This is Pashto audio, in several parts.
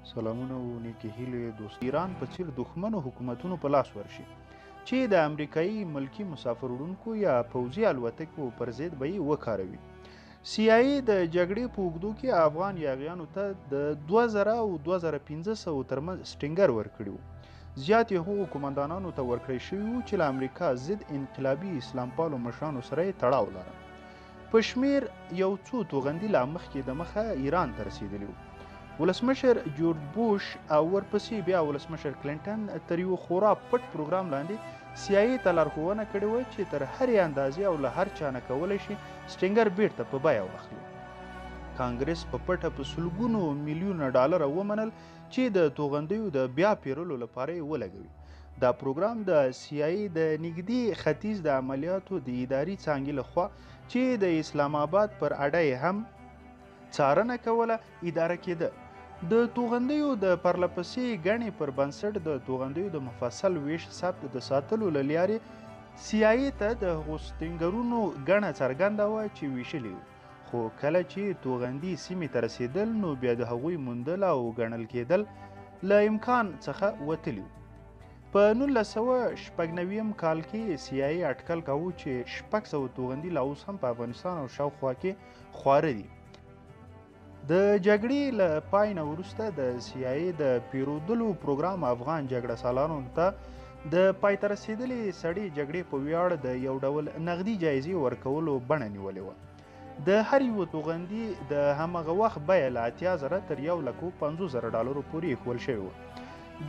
سلامونه او نیکې هیلې دوست ایران په څیر دښمنو حکومتونو په لاس ورشي چې د امریکایي ملکي مسافر وړونکو یا پوځي الوتکو پر ضد به یې وکاروي. CIA د جګړې په اوږدو کې افغان یاغیانو ته د 2000 او 2500 ترمنځ سټینګر ورکړي وو. زیات یې هغو قمندانانو ته ورکړی شوي وو چې له امریکا ضد انقلابي اسلام پالو مشرانو سره یې تړاو لرل. په شمېر یو څو توغندي لا مخکې د مخه ایران ته رسېدلي وو. ولسمشر جورج بوش او ورپسې بیا ولسمشر کلینټن تر یو خورا پټ پروګرام لاندې CIA ته لارښوونه کړې وه چې تر هرې اندازې او له هر چا نه کولی شي سټینګر بیرته په بیه واخلي. کانګرس په پټه په سلګونو میلیونه ډالره ومنل چې د توغندیو د بیا پیرلو لپاره یې ولګوي. دا پروګرام د CIA د نږدې ختیځ د عملیاتو د اداري څانګې لخوا چې د اسلام آباد پر اډه یې هم څارنه کوله اداره کېده. د توغندیو د پرلپسې ګڼې پر بنسټ د توغندیو د مفصل ویش ثبت د ساتلو له لارې CIA ته د هغو سټینګرونو ګڼه څرګنده وه چې ویشلي وو، خو کله چې توغندي سیمې ته رسېدل نو بیا د هغوی موندل او ګڼل کېدل له امکان څخه وتلي وو. په 1996 کال کې CIA اټکل کاوه چې 600 توغندي لا اوس هم په افغانستان او شاوخوا کې خواره دي. د جګړې له پای نه وروسته د CIA د پیرودلو پروګرام افغان جګړه سالارانو ته د پای ته رسېدلې سړې جګړې په ویاړ د یو ډول نغدي جایزې ورکولو بڼه نیولې وه. د هر یو توغندي د همغه وخت بیه له 80,000 تر 150,000 ډالرو پورې ایښول شوې وه.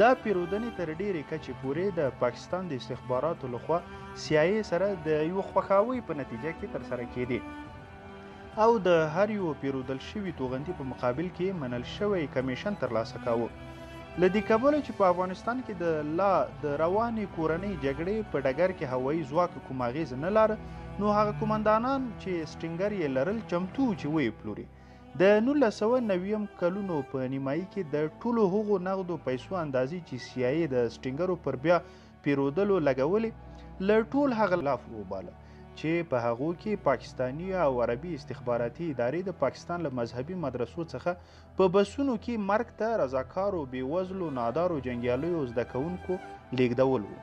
دا پیرودنې تر ډېرې کچې پورې د پاکستان د استخباراتو لخوا CIA سره د یو خوښاوۍ په نتیجه کې ترسره کېدې او د هر یو پیرودل شوي توغندي په مقابل کې منل شوی کمیشن ترلاسه کاوه. له دې کبله چې په افغانستان کې د روانې کورنۍ جګړې په ډګر کې هوایي ځواک کوم اغېز نه لاره، نو هغه قمندانان چې سټینګر یې لرل چمتو چې ویې پلوري. د 1990 کلونو په نیمایي کې د ټولو هغو نغدو پیسو اندازې چې CIA د سټینګرو پر بیا پیرودلو لګولې له ټول هغه لاف وباله چې په هغو کې پاکستاني او عربي استخباراتي ادارې د پاکستان له مذهبي مدرسو څخه په بسونو کې مرګ ته رضاکارو بېوزلو نادارو جنګیالیو زده کوونکو لیږدول وو.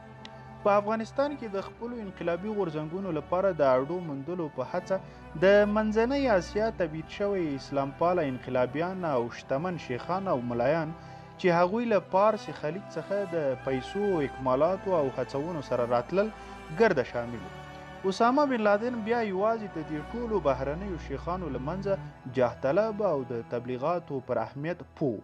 په افغانستان کې د خپلو انقلابي غورځنګونو لپاره د اډو موندلو په هڅه د منځنۍ اسیا تبعید شوی اسلام پاله انقلابیان او شتمن شیخان او ملایان چې هغوی له پارس خلیج څخه د پیسو اکمالاتو او هڅونو سره راتلل ګرده شامل وو. اسامه بن لادن بیا یوازې د دې ټولو بهرنیو شیخانو له منځه جاه طلب او د تبلیغاتو پر اهمیت پوه.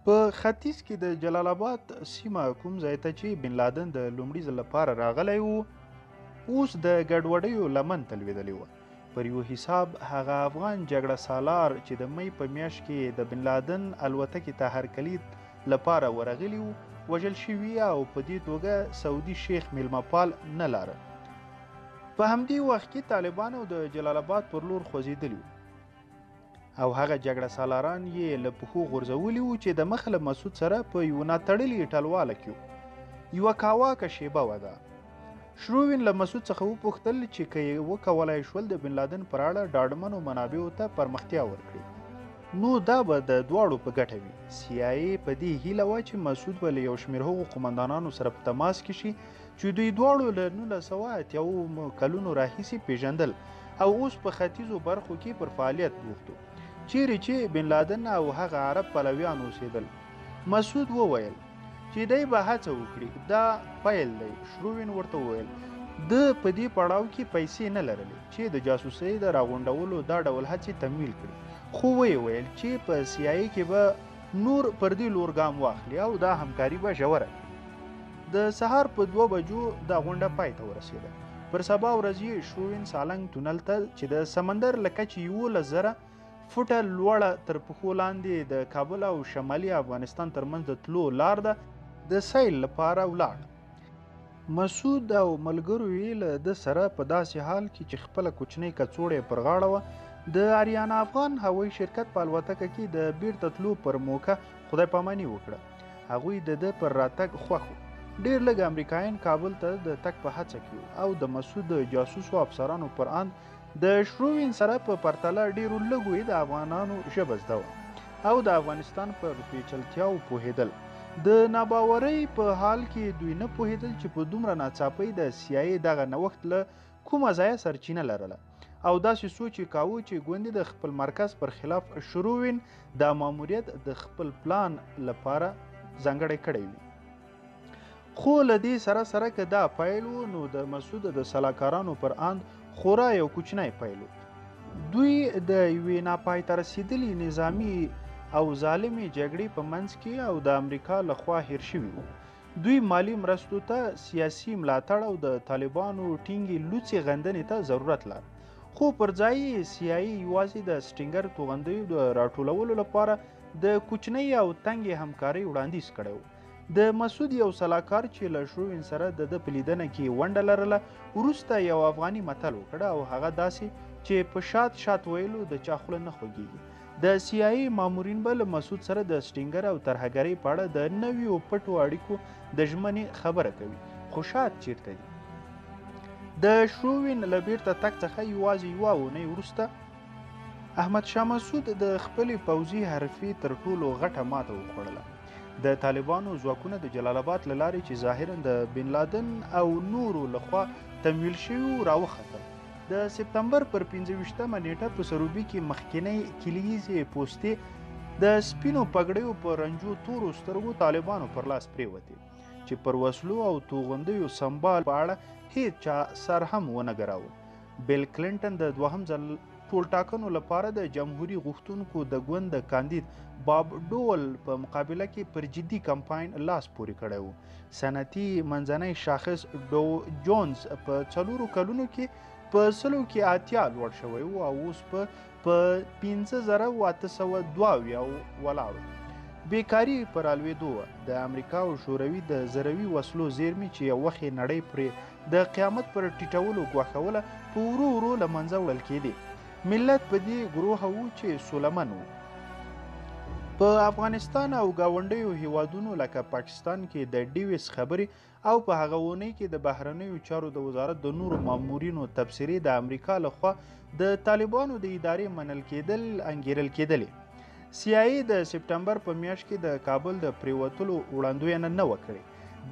په ختیځ کې د جلال آباد سیمه کوم ځای ته چې بن لادن د لومړي ځل لپاره راغلی وو اوس د ګډوډیو لمن ته لوېدلی وه. پر یو حساب هغه افغان جګړه سالار چې د مۍ په میاشت کې د بن لادن الوتکې ته هرکلي لپاره ورغلي وو وژل شوي او په دې توګه سعودي شیخ میلمهپال نه لاره. په همدې وخت کې طالبان او د جلال آباد پر لور خوځېدلي وو او هغه جګړه سالاران یې له پښو غورځولي وو چې د مخ له مسعود سره په یوه ناتړلې ټلواله کې وو. یوه کاواکه شیبه وه ده. شروین له مسعود څخه وپوښتل چې که یې وکولای شول د بن لادن پر اړه ډاډمنو منابعو ته پرمختیا ورکړي نو دا به د دواړو په ګټه وي. CIA په دې هیله وه چې مسعود به له یو شمېر هغو قمندانانو سره په تماس کې شي چې دوی دواړو له 1980 کلونو راهیسې پیژندل او اوس په ختیځو برخو کې پر فعالیت بوخت وو چیرې چې بن لادن او هغه عرب پلویان اوسېدل. مسعود وویل چې دی به هڅه وکړي. دا پیل دی. شروین ورته وویل د په دې پړاو کې پیسې نه لرلې چې د جاسوسۍ د راغونډولو دا ډول هڅې تمویل کړي، خو ویې ویل چې په CIA کې به نور پر دې لور ګام واخلي او دا همکاري به ژوره کړي. د سهار په 2 بجو دا غونډه پای ته ورسېده. پر سبا ورځ یې شروین سالنګ تونل ته چې د سمندر له کچې 11,000 فوټه لوړه تر پښو لاندې د کابل او شمالي افغانستان ترمنځ د تلو لار ده د سیل لپاره ولاړ. مسعود او ملګرو یې له ده سره په داسې حال کې چې خپله کوچنۍ کڅوړه پر غاړه وه د آریانا افغان هوایي شرکت په الوتکه کې د بیرته تلو پر موقع خدای پاماني وکړه. هغوی د ده پر راتګ خوښ وو. ډېر لږ امریکایان کابل ته د تګ په هڅه کې او د مسعود د جاسوسو افسرانو پر اند د شروین سره په پرتله ډېرو لږو یې د افغانانو ژبه زده وه. او د افغانستان پر پیچلتیاو پوهېدل. د ناباورۍ په حال کې دوی نه پوهېدل چې په دومره ناڅاپۍ د CIA دغه نوښت له کومه ځایه سرچینه لرله او داسې سوچ یې کاوه چې ګوندې د خپل مرکز پر خلاف شروع وین دا ماموریت د خپل پلان لپاره ځانګړی کړی وي. خو له دې سره که دا پیل و نو د مسعود د سلاکارانو پر اند خورا یو کوچنی پیل و. دوی د یوې ناپای ته رسېدلې نظامي او ظالمې جګړې په منځ کې او د امریکا لخوا هیر شوي وو. دوی مالی مرستو ته سیاسي ملاتړ او د طالبانو ټینګې لوڅې غندنې ته ضرورت لر. خو پر ځای یې CIA یوازې د سټینګر توغندیو د راټولولو لپاره د کوچنۍ او تنګې همکارۍ وړاندیز کړی و. د مسعود یو سلاکار چې له شروین سره د په لیدنه کې ونډه لرله وروسته یو افغاني متل وکړه او هغه داسې چې په شات ویلو د چا خوله نه خوږیږي. د CIA مامورین به له مسعود سره د سټینګر او ترهګرۍ په اړه د نویو پټو اړیکو د ژمنې خبره کوي. خو شات چیرته دي؟ د شروین له بیرته تګ څخه یوازې یوه اونۍ وروسته احمد شاه مسعود د خپلې پوځي حرفې تر ټولو غټه ماته وخوړله. د طالبانو ځواکونه د جلال آباد له لارې چې ظاهرا د بن لادن او نورو لخوا تمویل شوي راوختل. د سپتمبر پر 25مه نیټه په سروبي کې مخکینۍ کلیزې پوستې د سپینو پګړیو په رنجو تورو سترګو طالبانو پر لاس پرېوتې چې پر وسلو او توغندیو سمبال په اړه هیڅ چا سر هم ونه ګراوه. بیل کلینټن د دوهم ځل ټولټاکنو لپاره د جمهوري غوښتونکو د ګوند د کاندید باب ډول په مقابله کې پر جدي کمپاین لاس پورې کړی و. صنعتي منځنی شاخص ډو جونز په 4 کلونو کې په 100 کې 80 لوړ شوی و او اوس په 5802 ولاړ. بیکاري پر الوېدو وه. د امریکا او شوروي د زروي وسلو زیرمې چې یو وخت یې نړۍ پرې د قیامت پر ټیټولو ګواښوله په ورو ورو له منځه وړل کېدې. ملت په دې ګروه و چې سولمن و. په افغانستان او ګاونډیو هیوادونو لکه پاکستان کې د ډیویس خبرې او په هغه اونۍ کې د بهرنیو چارو د وزارت د نورو مامورینو تبصرې د امریکا لخوا د طالبانو د ادارې منل کېدل انګیرل کېدلې. CIA د سپتمبر په میاشت کې د کابل د پریوتلو وړاندوینه نه وه کړې.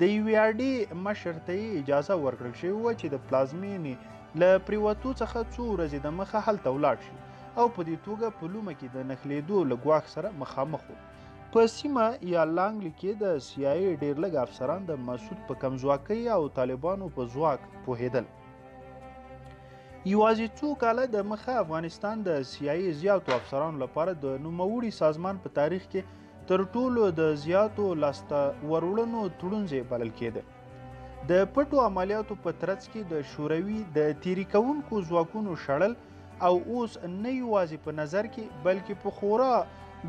د یوې اډې مشر ته یې اجازه ورکړل شوې وه چې د پلازمینې له پریوتو څخه څو ورځې د مخه هلته ولاړ شي او په دې توګه په لومه کې د نښلېدو له ګواښ سره مخامخ وو. په سیمه یا لانګلي کې د CIA ډېر لږ افسران د مسعود په کمزواکۍ او طالبانو په ځواک پوهېدل. یوازې څو کاله د مخه افغانستان د CIA زیاتو افسرانو لپاره د نوموړي سازمان په تاریخ کې تر ټولو د زیاتو لاسته وروړنو تړونځای بلل کېده. د پټو عملیاتو په ترڅ کې د شوروي د تیري کوونکو ځواکونو شړل او اوس نه یوازې په نظر کې بلکې په خورا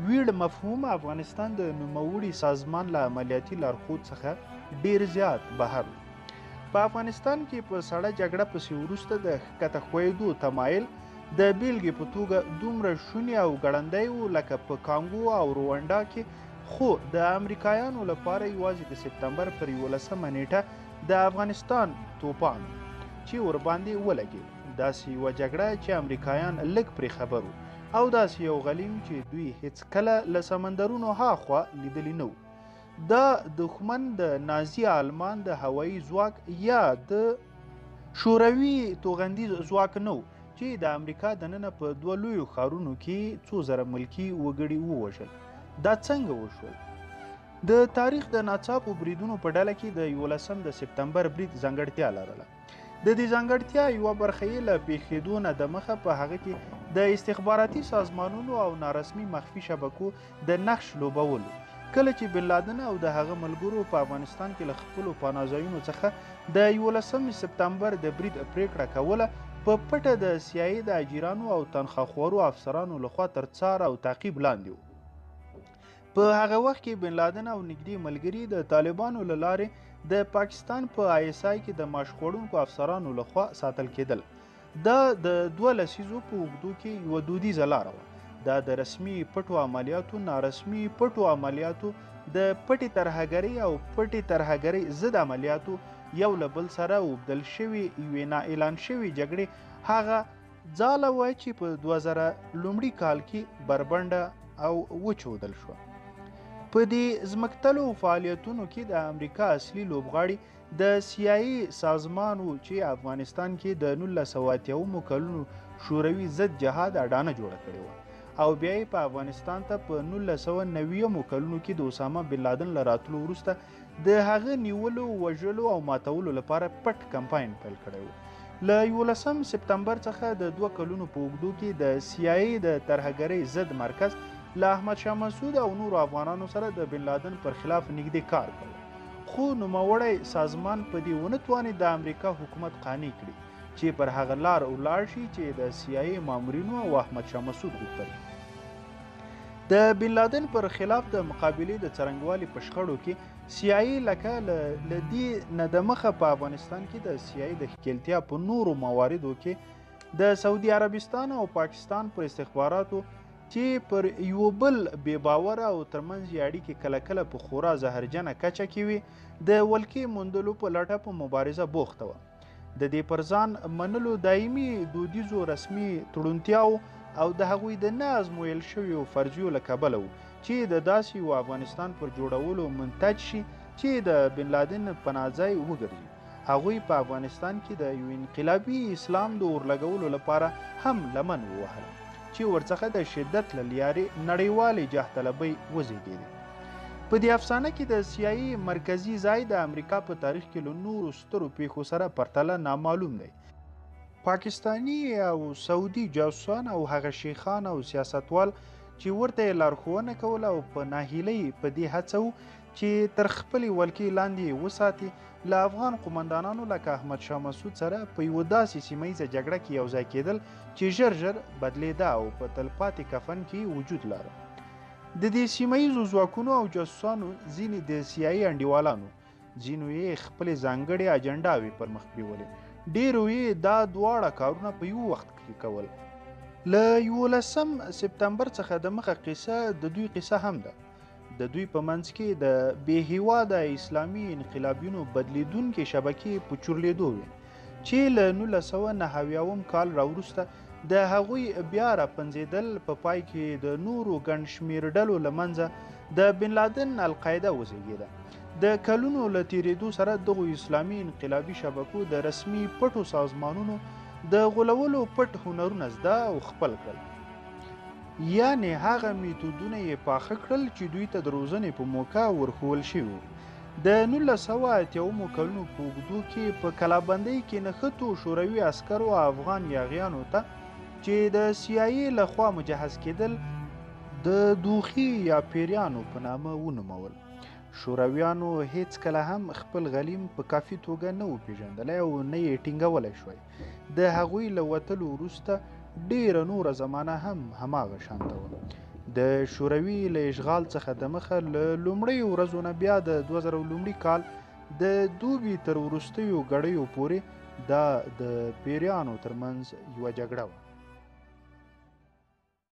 ویړ مفهوم افغانستان د نوموړي سازمان له عملیاتي لارښود څخه ډیر زیات بهر. په افغانستان کې په سړه جګړه پسې وروسته د ښکته ښویېدو تمایل د بیلګې په توګه دومره شونی او ګړندی و لکه په کانګو او روانډا کې. خو د امریکایانو لپاره یوازې د سپتمبر پر 11مه نیټه د افغانستان توپان چې ورباندې ولګېد. داسې یوه جګړه چې امریکایان لږ پرې خبر وو او داسې یو غلیم چې دوی هیڅکله له سمندرونو هاخوا لیدلی نه و. دا دښمن د نازي آلمان د هوایي ځواک یا د شوروي توغندیز ځواک نه و چې د امریکا دننه په 2 لویو ښارونو کې څو زره ملکي وګړي ووژل. دا څنګه وشول؟ د تاریخ د ناڅاپو بریدونو په ډله کې د 11 د سپتمبر برید ځانګړتیا لرله. د دې ځانګړتیا یوه برخه یې له پېښېدو نه د مخه په هغه کې د استخباراتي سازمانونو او نارسمي مخفي شبکو د نقش لوبولو. کله چې بن لادن او د هغه ملګرو په افغانستان کې له خپلو پناهځایونو څخه د 11 سپتمبر د برید پریکړه کوله په پټه د CIA د اجیرانو او تنخواخورو افسرانو لخوا تر څار او تعقیب لاندې و. په هغه وخت کې بن لادن او نږدې ملګري د طالبانو له لارې د پاکستان په ISI کې د معاش خوړونکو افسرانو لخوا ساتل کېدل. دا د 2 لسیزو په اوږدو کې یوه دودیزه لاره وه. دا د رسمي پټو عملیاتو، نارسمي پټو عملیاتو، د پټې ترهګرۍ او پټې ترهګرۍ ضد عملیاتو، یو له بل سره اوبدل شوي یوې نااعلان شوې جګړې هغه ځاله وه چې په 2000 لومړي کال کې بربنډه او وچودل شوه. په دې ځمکتلو فعالیتونو کې د امریکا اصلي لوبغاړي د CIA سازمان و چې افغانستان کې د 1980 کلونو شوروي ضد جهاد اډانه جوړه کړې وه او بیا یې په افغانستان ته په 1990 کلونو کې د اسامه بن لادن له راتلو وروسته د هغه نیولو، وژلو او ماتولو لپاره پټ کمپاین پیل کړی و. له 11 سپتمبر څخه د 2 کلونو په اوږدو کې د CIA د ترهګرۍ ضد مرکز له احمد شاه مسعود او نورو افغانانو سره د بن لادن پر خلاف نږدې کار کوي، خو نوموړی سازمان په دې ونه توانید د امریکا حکومت قانع کړي چې پر هغه لار ولاړ شي چې د CIA مامورینو او احمد شاه مسعود غوښتل. د بن لادن پر خلاف د مقابلې د څرنګوالي په شخړو کې CIA لکه له دې نه د مخه په افغانستان کې د CIA د ښکیلتیا په نورو مواردو کې د سعودي عربستان او پاکستان پر استخباراتو چې پر یو بل بې باوره او ترمنځ یې اړیکې کله کله په خورا زهرجنه کچه کې وي د ولکې موندلو په لټه په مبارزه بوخته وه. د دې پر ځان منلو دایمي دودیزو رسمي تړونتیاو او د هغوی د نه ازمویل شویو فرضیو له کبله و چې د داسې یو افغانستان پر جوړولو منتج شي چې د بن لادن پناه ځای وګرځي. هغوی په افغانستان کې د یو انقلابي اسلام د اورلګولو لپاره هم لمن ووهله چې ورڅخه د شدت له لیارې نړیوالې جهطلبۍ وزېږېدې. په دې افسانه کې د CIA مرکزي ځای د امریکا په تاریخ کې له نورو سترو پیښو سره پرتله نامعلوم دی. پاکستانی او سعودي جاسوسان او هغه شیخان او سیاستوال چې ورته یې لارښوونه کوله او په ناهیلۍ په دې هڅه و چې تر خپلې ولکې لاندې وساتي، له افغان قمندانانو لکه احمد شاه مسعود سره په یوه داسې سیمه ییزه جګړه کې یوځای کېدل چې ژر ژر بدلېده او په تلپاتې کفن کې وجود لاره. د دې سیمه ییزو ځواکونو او جاسوسانو ځینې د CIA انډیوالانو، ځینو یې خپلې ځانګړې اجنډاوې پر مخ بیولې، ډېرو یې دا دواړه کارونه په یو وخت کې کول. له 11 سپتمبر څخه د مخه قصه د دوی قصه هم ده. د دوی په منځ کې د بې هیواده اسلامي انقلابیونو بدلیدونکې شبکې په چورلېدو وې چې له 1990 کال راوروسته د هغوی بیا راپنځېدل په پای کې د نورو ګڼ شمېر ډلو له منځه د بن لادن القاعده وزېږېده. د کلونو له تېرېدو سره دغو اسلامي انقلابي شبکو د رسمي پټو سازمانونو د غولولو پټ هنرونه زده او خپل کړل، یعنې هغه میتودونه یې پاخه کړل چې دوی ته د روزنې په موقع ورښول شوي وو. د 1980 کلونو په اوږدو کې په کلابندۍ کې نښتو شوروي عسکرو افغان یاغیانو ته چې د CIA لخوا مجهز کېدل د دوخي یا پیریانو په نامه ونومول. شورویانو هیڅکله هم خپل غلیم په کافي توګه نه و پیژندلی او نه یې ټینګولی شوی. د هغوی له وتلو وروسته ډیره نوره زمانه هم هماغه شانته وه. د شوروي له اشغال څخه د مخه له لومړیو ورځو نه بیا د 2000 کال د دوبي تر وروستیو ګړیو پورې دا د پیریانو ترمنځ یوه جګړه وه.